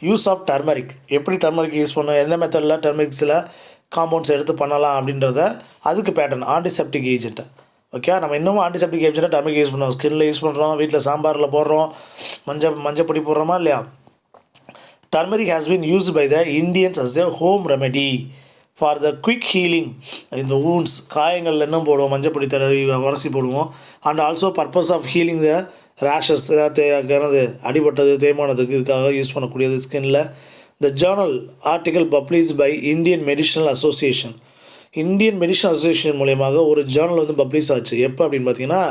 use of turmeric. எப்படி டர்மரிக் யூஸ் பண்ணணும், எந்த மெத்தடில் டர்மரிக்ஸில் காம்பவுண்ட்ஸ் எடுத்து பண்ணலாம் அப்படின்றத அதுக்கு பேட்டர்ன் ஆன்டிசெப்டிக் ஏஜென்ட்டை. ஓகே, நம்ம இன்னமும் ஆன்டிசெப்டிக் ஏஜென்ட்டை டர்மரிக் யூஸ் பண்ணுறோம், ஸ்கின்னில் யூஸ் பண்ணுறோம், வீட்டில் சாம்பாரில் போடுறோம், மஞ்சள் பொடி போடுறோமா இல்லையா. Turmeric has been used by the Indians as a home remedy for the quick healing in the wounds. காயங்கள் இன்னும் போடுவோம், மஞ்சள் பொடி தடவி உரசி போடுவோம். And also purpose of healing the rashes, ஏதாவது அடிபட்டது தேய்மானத்துக்கு இதுக்காக யூஸ் பண்ணக்கூடியது ஸ்கின்னில். The journal article publish by Indian medicinal association. Indian medicinal association மூலயமாக ஒரு ஜேர்னல் வந்து பப்ளிஷ் ஆச்சு. எப்போ அப்படின்னு பார்த்தீங்கன்னா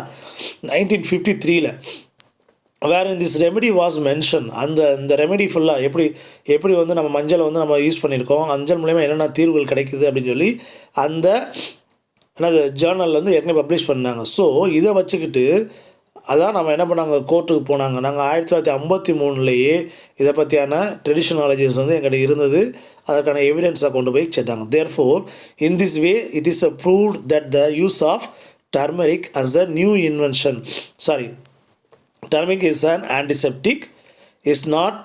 1953. வேறு திஸ் ரெமெடி வாஸ் மென்ஷன். இந்த ரெமெடி ஃபுல்லாக எப்படி வந்து நம்ம மஞ்சளை வந்து நம்ம யூஸ் பண்ணியிருக்கோம், மஞ்சள் மூலயமா என்னென்ன தீர்வுகள் கிடைக்குது அப்படின்னு சொல்லி அந்த ஜேர்னலில் வந்து ஏற்கனவே பப்ளிஷ் பண்ணாங்க. ஸோ இதை வச்சுக்கிட்டு அதான் நம்ம என்ன பண்ணாங்க, கோர்ட்டுக்கு போனாங்க. நாங்கள் 1953 இதை பற்றியான ட்ரெடிஷ்னல் நாலேஜஸ் வந்து எங்கிட்ட இருந்தது, அதற்கான எவிடன்ஸாக கொண்டு போய் சேர்த்தாங்க. Therefore in this way it is proved that the use of turmeric as a new invention. Turmeric is an antiseptic, is not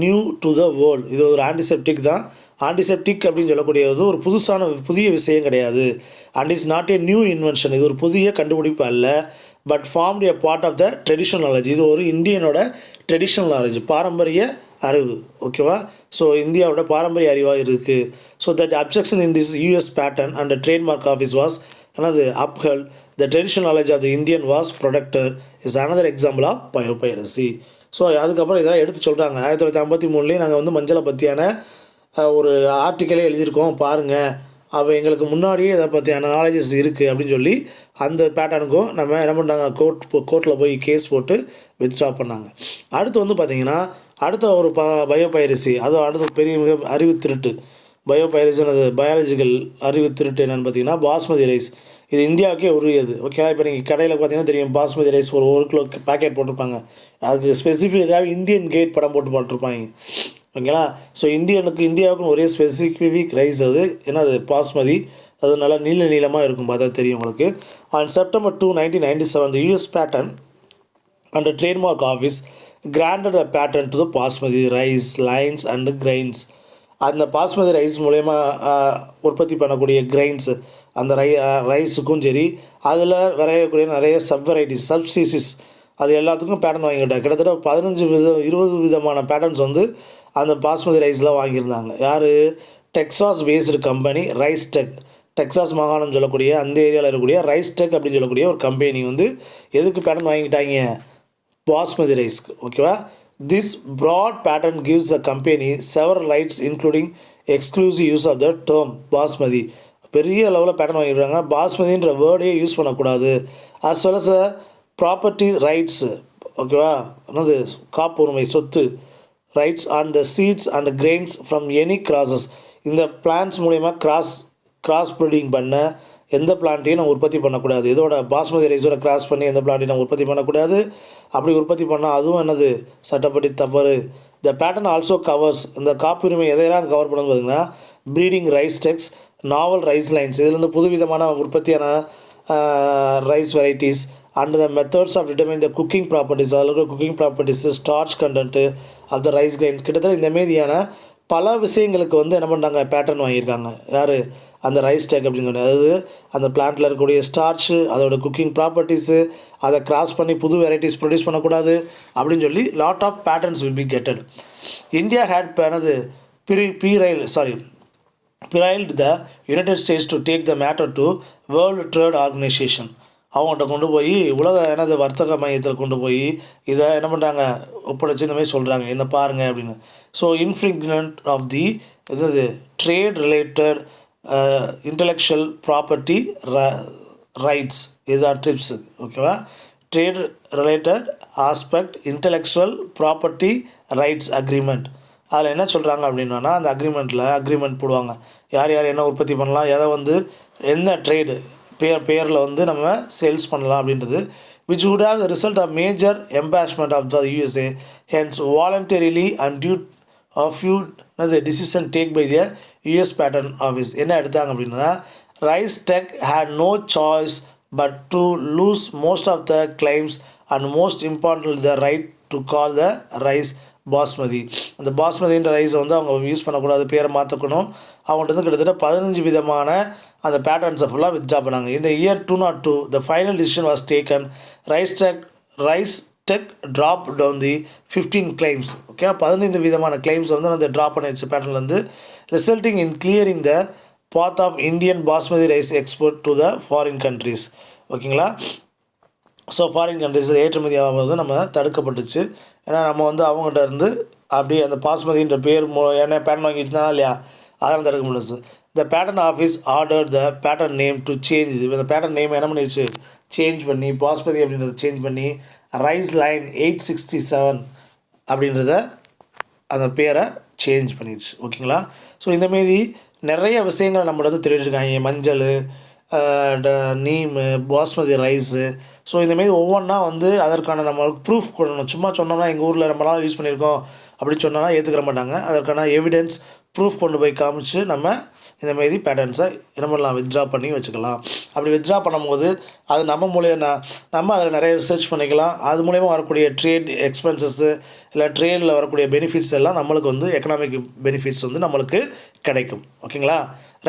new to the world. இது ஒரு ஆன்டிசெப்டிக் தான். ஆன்டிசெப்டிக் அப்படின்னு சொல்லக்கூடியது ஒரு புதிய விஷயம் கிடையாது. And is not a new invention, இது ஒரு புதிய கண்டுபிடிப்பு அல்ல. But formed a part of the traditional knowledge, இது ஒரு இந்தியனோட ட்ரெடிஷ்னல் நாலேஜ், பாரம்பரிய அறிவு. ஓகேவா, ஸோ இந்தியாவோட பாரம்பரிய அறிவாக இருக்குது. So that objection in this US pattern and trademark office was upheld. The traditional knowledge of the Indian was protected is another example of biopiracy. So அதுக்கப்புறம் இதெல்லாம் எடுத்து சொல்கிறாங்க. 1953 நாங்கள் வந்து மஞ்சளை பற்றியான ஒரு ஆர்டிக்கலே எழுதியிருக்கோம் பாருங்கள், அப்போ எங்களுக்கு முன்னாடியே இதை பற்றியான நாலேஜஸ் இருக்குது அப்படின்னு சொல்லி அந்த பேட்டர்னுக்கும் நம்ம என்ன பண்ணுறாங்க, கோர்ட்டில் போய் கேஸ் போட்டு வித்ட்ரா பண்ணாங்க. அடுத்து வந்து பார்த்திங்கன்னா அடுத்த ஒரு பயோபைரசி, அதுவும் அடுத்த பெரிய மிக அறிவு திருட்டு. பயோபைரசினது பயாலஜிக்கல் அறிவு திருட்டு என்னென்னு பார்த்தீங்கன்னா பாஸ்மதி ரைஸ். இது இந்தியாவுக்கே உரியது. ஓகேவா, இப்போ நீங்கள் கடையில் பார்த்தீங்கன்னா தெரியும், பாஸ்மதி ரைஸ் ஒரு கிலோ பேக்கெட் போட்டிருப்பாங்க. அதுக்கு ஸ்பெசிஃபிக்காக இந்தியன் கேட் படம் போட்டிருப்பாங்க. ஓகேங்களா, ஸோ இந்தியாவுக்குன்னு ஒரே ஸ்பெசிஃபிக் ரைஸ் அது என்னது, பாஸ்மதி. அது நல்லா நீளமாக இருக்கும், பார்த்தா தெரியும் உங்களுக்கு. On September 2, 1997 the US patent and the trademark office granted the patent to the basmati rice lines and grains. அந்த பாஸ்மதி ரைஸ் மூலயமா உற்பத்தி பண்ணக்கூடிய கிரைன்ஸு, அந்த ரைஸுக்கும் சரி, அதில் விளையக்கூடிய நிறைய வெரைட்டிஸ் சப்ஸ்பீசிஸ், அது எல்லாத்துக்கும் பேட்டர்ன் வாங்கிக்கிட்டாங்க. கிட்டத்தட்ட 20 விதமான பேட்டர்ன்ஸ் வந்து அந்த பாஸ்மதி ரைஸில் வாங்கியிருந்தாங்க. யார், Texas based company rice tech. Texas மாகாணம் சொல்லக்கூடிய அந்த ஏரியாவில் இருக்கக்கூடிய ரைஸ் டெக் அப்படின்னு சொல்லக்கூடிய ஒரு கம்பெனி வந்து எதுக்கு பேட்டர்ன் வாங்கிக்கிட்டாங்க, பாஸ்மதி ரைஸ்க்கு. ஓகேவா, this broad pattern gives the company several rights including exclusive use of the term basmati. பெரிய லெவலில் பேட்டர்ன் வாங்கிடுறாங்க. பாஸ்மதின்ற வேர்டே யூஸ் பண்ணக்கூடாது. as well as property rights. ஓகேவா, என்னது காப்புரிமை சொத்து rights on the seeds and grains from any grasses. இந்த பிளான்ஸ் மூலயமா கிராஸ் ப்ரீடிங் பண்ண எந்த பிளான்ட்டையும் நம்ம உற்பத்தி பண்ணக்கூடாது. இதோட பாஸ்மதி ரைஸோட கிராஸ் பண்ணி எந்த பிளான்ட்டையும் நம்ம உற்பத்தி பண்ணக்கூடாது. அப்படி உற்பத்தி பண்ணால் அதுவும் என்னது, சட்டப்படி தவறு. த பேட்டர்ன் ஆல்சோ கவர்ஸ், இந்த காப்புரிமை எதையெல்லாம் கவர் பண்ணணும் பார்த்தீங்கன்னா, breeding rice techs, novel rice lines, இதுலேருந்து புதுவிதமான உற்பத்தியான rice varieties and the methods of determine the cooking properties, அதில் இருக்கிற cooking properties, starch content of the rice grains, கிட்டத்தட்ட இந்த மாரியான பல விஷயங்களுக்கு வந்து என்ன பண்ணுறாங்க, பேட்டர்ன் வாங்கியிருக்காங்க. யார்? அந்த ரைஸ் டெக் அப்படிங்கிறது. அதாவது அந்த பிளான்ட்டில் இருக்கக்கூடிய ஸ்டார்ச்சு, அதோட குக்கிங் ப்ராப்பர்ட்டிஸு, அதை கிராஸ் பண்ணி புது வெரைட்டிஸ் ப்ரொடியூஸ் பண்ணக்கூடாது அப்படின்னு சொல்லி lot of patents will be getted. India had பண்ணது prevailed the United States to take the matter to world trade organisation. அவங்கள்ட்ட கொண்டு போய் உலக வர்த்தக மையத்தில் கொண்டு போய் இதை என்ன பண்ணுறாங்க, ஒப்படைச்சு இந்த மாதிரி சொல்கிறாங்க, என்ன பாருங்கள் அப்படின்னு. So infringement of the trade related intellectual property rights, இதுதான் ட்ரிப்ஸு. ஓகேவா? Trade related aspect intellectual property rights agreement. அதில் என்ன சொல்கிறாங்க அப்படின்னா, அந்த அக்ரிமெண்ட் போடுவாங்க, யார் யார் என்ன உற்பத்தி பண்ணலாம், எதை வந்து என்ன ட்ரேடு பேரில் வந்து நம்ம சேல்ஸ் பண்ணலாம் அப்படின்றது, which would have the result of major embarrassment of the USA, hence voluntarily and due of few the decision taken by the US Patent Office. என்ன எடுத்தாங்க அப்படின்னா, rice tech had no choice but to lose most of the claims and most importantly the right to call the rice basmati. அந்த பாஸ்மதின்ற ரைஸை வந்து அவங்க use பண்ணக்கூடாது, பேரை மாற்றக்கணும். அவங்கள்ட்ட வந்து கிட்டத்தட்ட 15 விதமான அந்த பேட்டர்ன்ஸை ஃபுல்லாக வித்ட்ரா பண்ணாங்க. இந்த year 2002 the final decision was taken. RiceTec drop down the 15 claims. Okay, 15 விதமான கிளைம்ஸ் வந்து அந்த ட்ராப் பண்ணிடுச்சு பேட்டர்ன்லேருந்து, resulting in clearing the path of Indian basmati rice export to the foreign countries. ஓகேங்களா? ஸோ ஃபாரின் கண்ட்ரிஸ் ஏற்றுமதி ஆகிறது நம்ம தடுக்கப்பட்டுச்சு. ஏன்னா நம்ம வந்து அவங்ககிட்ட இருந்து அப்படியே அந்த பாஸ்மதின்ற பேர் என்ன பேட்டர்ன் வாங்கிட்டுனா இல்லையா, அதெல்லாம் தடுக்க முடியாது. The pattern office order the pattern name to change. இந்த பேட்டர்ன் நேம் என்ன பண்ணிடுச்சு, சேஞ்ச் பண்ணி பாஸ்மதி அப்படின்றத சேஞ்ச் பண்ணி ரைஸ் லைன் 867 அப்படின்றத அந்த பேரை சேஞ்ச் பண்ணிடுச்சு. ஓகேங்களா? ஸோ இந்தமாரி நிறைய விஷயங்கள் நம்மளோட வந்து தெரிவிச்சிருக்காங்க. மஞ்சள், நீமு, பாஸ்மதி ரைஸு. ஸோ இந்தமாரி ஒவ்வொன்றா வந்து அதற்கான நம்மளுக்கு ப்ரூஃப் கொடுக்கணும். சும்மா சொன்னோம்னா எங்கள் ஊரில் நம்மளாம் யூஸ் பண்ணியிருக்கோம் அப்படின்னு சொன்னோன்னா ஏற்றுக்கிற மாட்டாங்க. அதற்கான எவிடன்ஸ் ப்ரூஃப் கொண்டு போய் காமிச்சு நம்ம இந்தமாரி பேட்டர்ன்ஸை என்ன பண்ணலாம், வித்ட்ரா பண்ணி வச்சுக்கலாம். அப்படி வித்ட்ரா பண்ணும்போது அது நம்ம அதில் நிறைய ரிசர்ச் பண்ணிக்கலாம். அது மூலயமா வரக்கூடிய ட்ரேட் எக்ஸ்பென்சஸ்ஸு இல்லை ட்ரேடில் வரக்கூடிய பெனிஃபிட்ஸ் எல்லாம் நம்மளுக்கு வந்து எக்கனாமிக் பெனிஃபிட்ஸ் வந்து நம்மளுக்கு கிடைக்கும். ஓகேங்களா?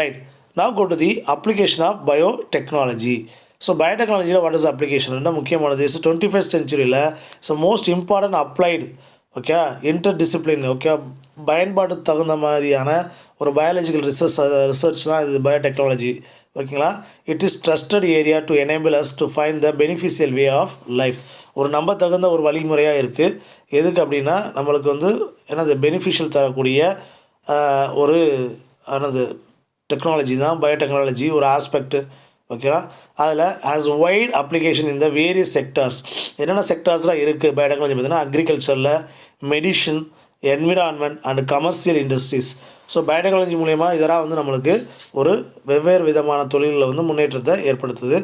Right. Now go to the application of biotechnology. So பயோடெக்னாலஜியில் வாட் இஸ் அப்ளிகேஷன் முக்கியமானது. ஸோ 21st centuryயில் so most important applied okay interdisciplinary okay பயன்பாடு தகுந்த மாதிரியான ஒரு பயாலஜிக்கல் ரிசர்ச் தான் இது பயோடெக்னாலஜி. ஓகேங்களா? It is trusted area to enable us to find the beneficial way of life. ஒரு நம்ப தகுந்த ஒரு வழிமுறையாக இருக்குது. எதுக்கு அப்படின்னா நம்மளுக்கு வந்து என்னது பெனிஃபிஷியல் தரக்கூடிய ஒரு டெக்னாலஜி தான் பயோடெக்னாலஜி ஒரு ஆஸ்பெக்ட். ஓகேவா? அதில் ஹேஸ் வைட் அப்ளிகேஷன் இந்த வேரியஸ் செக்டார்ஸ். என்னென்ன செக்டார்ஸ்லாம் இருக்குது பயோடெக்னாலஜி பார்த்தீங்கன்னா, அக்ரிகல்ச்சரில், medicine, environment and commercial industries. So biotechnology மூலயமா இதெல்லாம் வந்து நம்மளுக்கு ஒரு வெவ்வேறு விதமான தொழில்களில் வந்து முன்னேற்றத்தை ஏற்படுத்துது.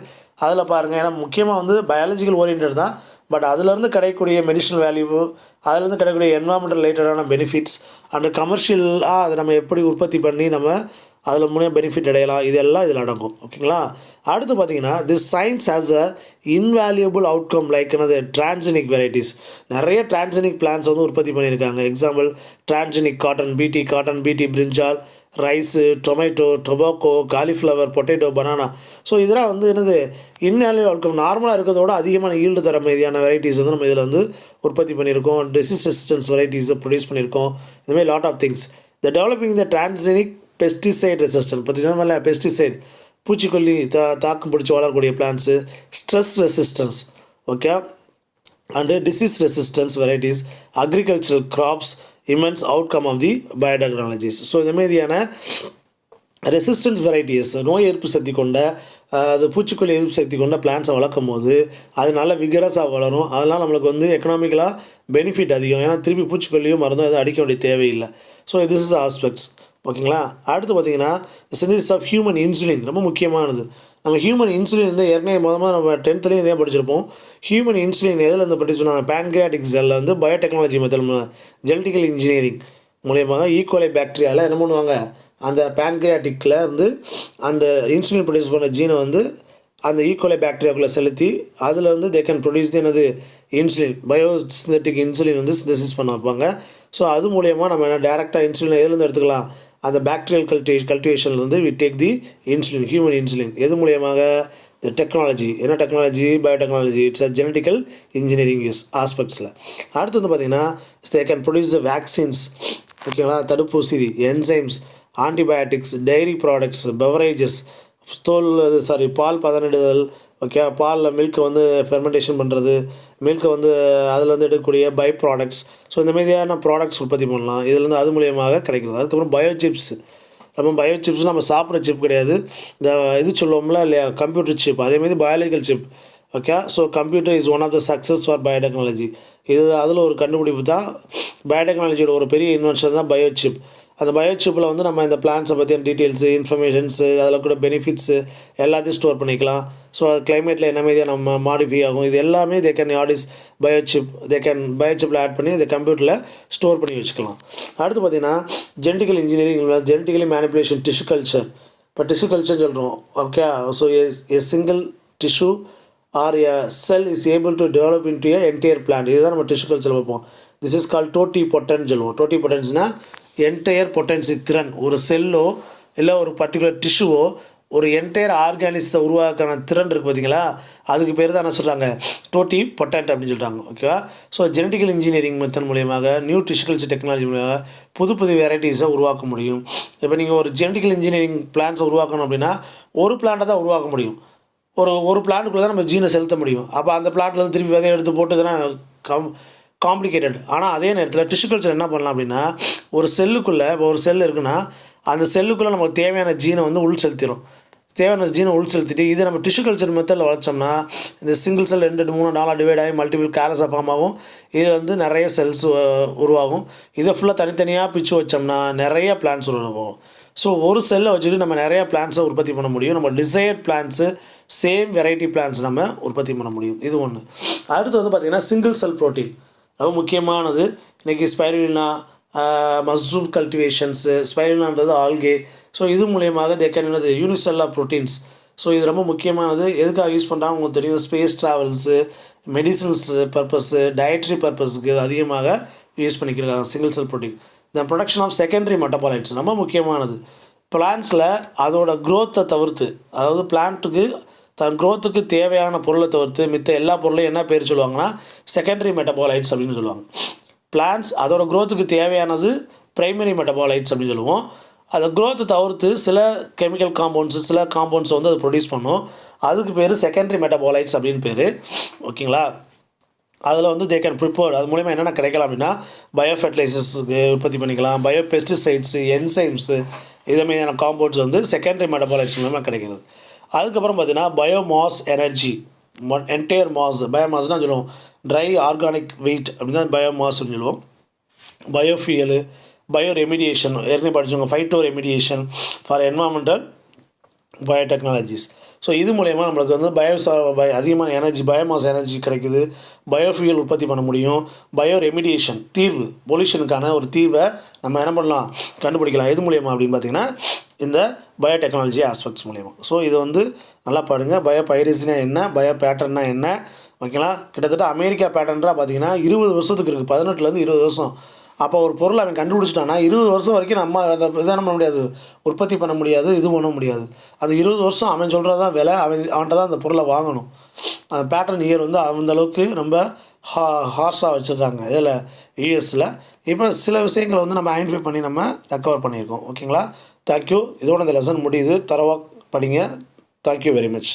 அதில் பாருங்கள், ஏன்னா முக்கியமாக வந்து பயாலஜிக்கல் ஓரியன்ட் தான். பட் அதிலேருந்து கிடைக்கக்கூடிய மெடிஷனல் வேல்யூ, அதிலேருந்து கிடைக்கக்கூடிய என்வரான்மெண்டல் ரிலேட்டடான பெனிஃபிட்ஸ் அண்டு கமர்ஷியலாக அதை நம்ம எப்படி உற்பத்தி பண்ணி நம்ம அதில் மூலியம் பெனிஃபிட் அடையலாம், இதெல்லாம் இதில் அடங்கும். ஓகேங்களா? அடுத்து பார்த்தீங்கன்னா, this science has a invaluable outcome like என்னது டிரான்ஜெனிக் வெரைட்டிஸ். நிறைய டிரான்ஜெனிக் பிளான்ஸ் வந்து உற்பத்தி பண்ணியிருக்காங்க. Example transgenic cotton BT, brinjal, rice, tomato, tobacco, cauliflower, potato, banana. So இதெல்லாம் வந்து என்னது இன்வேல்யூ அவுட்கம். நார்மலாக இருக்கிறதோட அதிகமான ஈல்டு தர மாதிரியான வெரைட்டிஸ் வந்து நம்ம இதில் வந்து உற்பத்தி பண்ணியிருக்கோம். டிசீஸ் ரெசிஸ்டன்ஸ் வெரைட்டிஸை ப்ரொடியூஸ் பண்ணியிருக்கோம். இதுமாதிரி lot of things. The developing the transgenic pesticide resistant பார்த்தீங்கன்னா பெஸ்டிசைட் பூச்சிக்கொல்லி தாக்கம் பிடிச்சி வளரக்கூடிய plants, stress resistance okay and disease resistance varieties, agricultural crops, immense outcome of the biotechnologies. So இந்த மாதிரியான ரெசிஸ்டன்ஸ் வெரைட்டிஸ் நோய் எதிர்ப்பு சக்தி கொண்ட அது பூச்சிக்கொல்லி எதிர்ப்பு சக்தி கொண்ட பிளான்ஸை வளர்க்கும் போது அது நல்லா விகரஸாக வளரும். அதெல்லாம் நம்மளுக்கு வந்து எக்கனாமிக்கலாக பெனிஃபிட் அதிகம். ஏன்னா திருப்பி பூச்சிக்கொல்லியும் மருந்தும் எதுவும் அடிக்க வேண்டிய தேவையில்லை. So this is aspects. ஓகேங்களா? அடுத்து பார்த்தீங்கன்னா சிந்தசிஸ் ஆஃப் ஹியூமன் இன்சுலின் ரொம்ப முக்கியமானது. நம்ம ஹியூமன் இன்சுலின் வந்து ஏற்கனவே நம்ம 10th இதே படிச்சிருப்போம். ஹியூமன் இன்சுலின் எதில் இருந்து படிச்சு சொன்னாங்க, பேன்கிரியாட்டிக் செல்லில் வந்து பயோடெக்னாலஜி மெத்தட் ஜெனட்டிக்கல் இன்ஜினியரிங் மூலியமாக ஈக்குவலை பாக்டீரியாவில் என்ன பண்ணுவாங்க, அந்த பேன்கிரியாட்டிக்கில் இருந்து அந்த இன்சுலின் ப்ரொடியூஸ் பண்ண ஜீனை வந்து அந்த ஈக்கோலை பாக்டீரியாக்குள்ளே செலுத்தி அதில் வந்து தே கேன் ப்ரொடியூஸ் என்னது இன்சுலின் பயோசிந்தட்டிக் இன்சுலின் வந்து சிந்தசிஸ் பண்ண வைப்பாங்க. ஸோ அது மூலயமா நம்ம என்ன டேரெக்டாக இன்சுலின் எதுலேருந்து எடுத்துக்கலாம், அந்த பாக்டீரியல் கல்டிவேஷன்லேருந்து we take the insulin, human insulin. எது மூலியமாக? இந்த டெக்னாலஜி. என்ன technology? Biotechnology. It's a genetical engineering ஆஸ்பெக்ட்ஸில். அடுத்து வந்து பார்த்திங்கன்னா they can produce the vaccines, ஓகேங்களா, தடுப்பூசி, enzymes, antibiotics, dairy products, beverages, பால் பதனிடுதல், ஓகே, பாலில் மில்க்கை வந்து ஃபெர்மெண்டேஷன் பண்ணுறது, மில்க்கை வந்து அதில் வந்து எடுக்கக்கூடிய பை ப்ராடக்ட்ஸ். ஸோ இந்த மாதிரியான ப்ராடக்ட்ஸ் உற்பத்தி பண்ணலாம் இதுலேருந்து, அது மூலியமாக கிடைக்கிறது. அதுக்கப்புறம் பயோசிப்ஸ். பயோசிப்ஸ் நம்ம சாப்பிட்ற சிப் கிடையாது, இந்த இது சொல்லுவோம்ல இல்லையா, கம்ப்யூட்டர் சிப், அதேமாதிரி biological chip. Okay, so computer is one of the success for biotechnology. இது அதில் ஒரு கண்டுபிடிப்பு தான் பயோடெக்னாலஜியோட ஒரு பெரிய இன்வென்ஷன் தான் பயோசிப். அந்த பயோசிப்பில் வந்து நம்ம இந்த பிளான்ஸை பற்றின டீட்டெயில்ஸு, இன்ஃபர்மேஷன்ஸு, அதில் கூட பெனிஃபிட்ஸு எல்லாத்தையும் ஸ்டோர் பண்ணிக்கலாம். ஸோ அது கிளைமேட்டில் என்ன மாதிரியாக நம்ம மாடிஃபை ஆகும், இது எல்லாமே தே கேன் ஆடிஸ் பயோசிப்பில் ஆட் பண்ணி இந்த கம்ப்யூட்டரில் ஸ்டோர் பண்ணி வச்சுக்கலாம். அடுத்து பார்த்திங்கன்னா genetical engineering, genetically manipulation, tissue culture. இப்போ டிஷ்யூ கல்ச்சர் சொல்கிறோம், okay. So a single tissue or a cell is able to develop into a entire plant. இதுதான் நம்ம டிஷ்யூ கல்ச்சர் பார்ப்போம். திஸ் இஸ் கால் டோட்டி பொட்டன்ஸ் சொல்லுவோம். டோட்டி பொட்டன்ஸ்னால் என்டையர் பொட்டன்சி, திறன். ஒரு செல்லோ இல்லை ஒரு பர்டிகுலர் டிஷ்யூவோ ஒரு என்டையர் ஆர்கானிஸத்தை உருவாக்கான திறன் இருக்குது பார்த்தீங்களா, அதுக்கு பேர் தான் என்ன சொல்கிறாங்க, டோட்டி பொட்டன்ட் அப்படின்னு சொல்கிறாங்க. ஓகேவா. ஸோ ஜெனட்டிக்கல் இன்ஜினியரிங் மெத்தட் மூலியமாக, நியூ டிஷ்யூ கல்ச்சர் டெக்னாலஜி மூலியமாக புது புது வெரைட்டிஸை உருவாக்க முடியும். இப்போ நீங்கள் ஒரு ஜெனட்டிக்கல் இன்ஜினியரிங் பிளான்ஸை உருவாக்கணும் அப்படின்னா ஒரு பிளான்ட்டை தான் உருவாக்க முடியும். ஒரு பிளான்ட்டுக்குள்ளே தான் நம்ம ஜீனை செலுத்த முடியும். அப்போ அந்த பிளான்ட்லேருந்து திருப்பி விதையை எடுத்து போட்டு இதெல்லாம் காம்ப்ளிகேட்டட். ஆனால் அதே நேரத்தில் டிஷ்யூ கல்ச்சர் என்ன பண்ணலாம் அப்படின்னா, ஒரு செல்லுக்குள்ளே, இப்போ ஒரு செல் இருக்குன்னா அந்த செல்லுக்குள்ளே நமக்கு தேவையான ஜீனை வந்து உள் செலுத்திடும். தேவையான ஜீனை உள் செலுத்திட்டு இதை நம்ம டிஷ்யூ கல்ச்சர் மெத்தடில் வளர்த்தோம்னா இந்த சிங்கிள் செல் 2 3 4 டிவைட் ஆகி மல்டிபிள் கேரஸாக ஃபார்ம் ஆகும். இது வந்து நிறைய செல்ஸ் உருவாகும். இதை ஃபுல்லாக தனித்தனியாக பிச்சு வச்சோம்னா நிறைய பிளான்ஸ் உருவாகும். ஸோ ஒரு செல்லை வச்சுட்டு நம்ம நிறையா பிளான்ஸை உற்பத்தி பண்ண முடியும். நம்ம desired plants, same variety plants நம்ம உற்பத்தி பண்ண முடியும். இது ஒன்று. அடுத்து வந்து பார்த்திங்கன்னா சிங்கிள் செல் ப்ரோட்டீன் ரொம்ப முக்கியமானது. இன்றைக்கி ஸ்பைருலினா, மஷ்ரூம் கல்டிவேஷன்ஸு, ஸ்பைருலினான்றது ஆல்கே. ஸோ இது மூலியமாக என்னது யூனிசெல்லார் ப்ரோட்டீன்ஸ். ஸோ இது ரொம்ப முக்கியமானது. எதுக்காக யூஸ் பண்ணுறாங்க உங்களுக்கு தெரியும், space travels, medicines purpose, dietary பர்பஸுக்கு அதிகமாக யூஸ் பண்ணிக்கிறாங்க single cell protein. The production of secondary metabolites ரொம்ப முக்கியமானது. பிளான்ஸில் அதோட க்ரோத்தை தவிர்த்து, அதாவது பிளான்ட்டுக்கு தன் க்ரோத்துக்கு தேவையான பொருளை தவிர்த்து மித்த எல்லா பொருளையும் என்ன பேர் சொல்லுவாங்கன்னா செகண்டரி மெட்டபாலைட்ஸ் அப்படின்னு சொல்லுவாங்க. பிளான்ஸ் அதோட க்ரோத்துக்கு தேவையானது ப்ரைமரி மெட்டபாலைட்ஸ் அப்படின்னு சொல்லுவோம். அதை க்ரோத்தை தவிர்த்து சில கெமிக்கல் காம்பவுண்ட்ஸு, சில காம்பவுண்ட்ஸ் வந்து அது ப்ரொடியூஸ் பண்ணும். அதுக்கு பேர் செகண்டரி மெட்டபாலைட்ஸ் அப்படின்னு பேர். ஓகேங்களா. அதில் வந்து தே கேன் ப்ரிப்பேர்ட், அது மூலிமா என்னென்ன கிடைக்கலாம் அப்படின்னா பயோ ஃபெர்டிலைசர்ஸுக்கு உற்பத்தி பண்ணிக்கலாம், பயோ பெஸ்டிசைட்ஸு, என்சைம்ஸு, இதே மாதிரியான காம்பவுண்ட்ஸ் வந்து செகண்டரி மெட்டபாலைட்ஸ் மூலமாக கிடைக்கிறது. அதுக்கப்புறம் பார்த்திங்கன்னா பயோமாஸ் எனர்ஜி, என்டையர் மாஸ், பயோமாஸ்னால் சொல்லுவோம் ட்ரை ஆர்கானிக் வெயிட் அப்படின்னு தான் பயோமாஸ் அப்படின்னு சொல்லுவோம். பயோஃபியலு, பயோ ரெமிடியேஷன், ஏற்கனவே படித்தவங்க phyto remediation for environmental biotechnologies. So இது மூலயமா நம்மளுக்கு வந்து அதிகமான எனர்ஜி, பயோமாஸ் எனர்ஜி கிடைக்குது. பயோஃபியூல் உற்பத்தி பண்ண முடியும். பயோ ரெமிடியேஷன், தீர்வு, பொல்யூஷனுக்கான ஒரு தீர்வை நம்ம என்ன பண்ணலாம், கண்டுபிடிக்கலாம். எது மூலயமா அப்படின்னு பார்த்திங்கன்னா இந்த பயோடெக்னாலஜி ஆஸ்பெக்ட்ஸ் மூலயமா. ஸோ இது வந்து நல்லா பாருங்க. பயோ பைரசினா என்ன, பயோ பேட்டர்னா என்ன, ஓகேங்களா. கிட்டத்தட்ட அமெரிக்கா பேட்டர்னாக பார்த்திங்கன்னா 20 வருஷத்துக்கு இருக்குது, 18லேருந்து 20 வருஷம். அப்போ ஒரு பொருள் அவன் கண்டுபிடிச்சிட்டான்னா 20 வருஷம் வரைக்கும் நம்ம அதை இதான் பண்ண முடியாது, உற்பத்தி பண்ண முடியாது, இது பண்ண முடியாது. அது 20 வருஷம் அவன் சொல்கிறது தான் விலை, அவன்கிட்ட தான் அந்த பொருளை வாங்கணும். அந்த பேட்டர்ன் இயர் வந்து அந்தளவுக்கு ரொம்ப ஹார்ஸாக வச்சுருக்காங்க இதில் யூஎஸில். இப்போ சில விஷயங்களை வந்து நம்ம ஐடென்டிஃபை பண்ணி நம்ம ரெக்கவர் பண்ணியிருக்கோம். ஓகேங்களா. தேங்க்யூ. இதோட இந்த லெசன் முடியுது. தரவாக படிங்க. Thank you very much.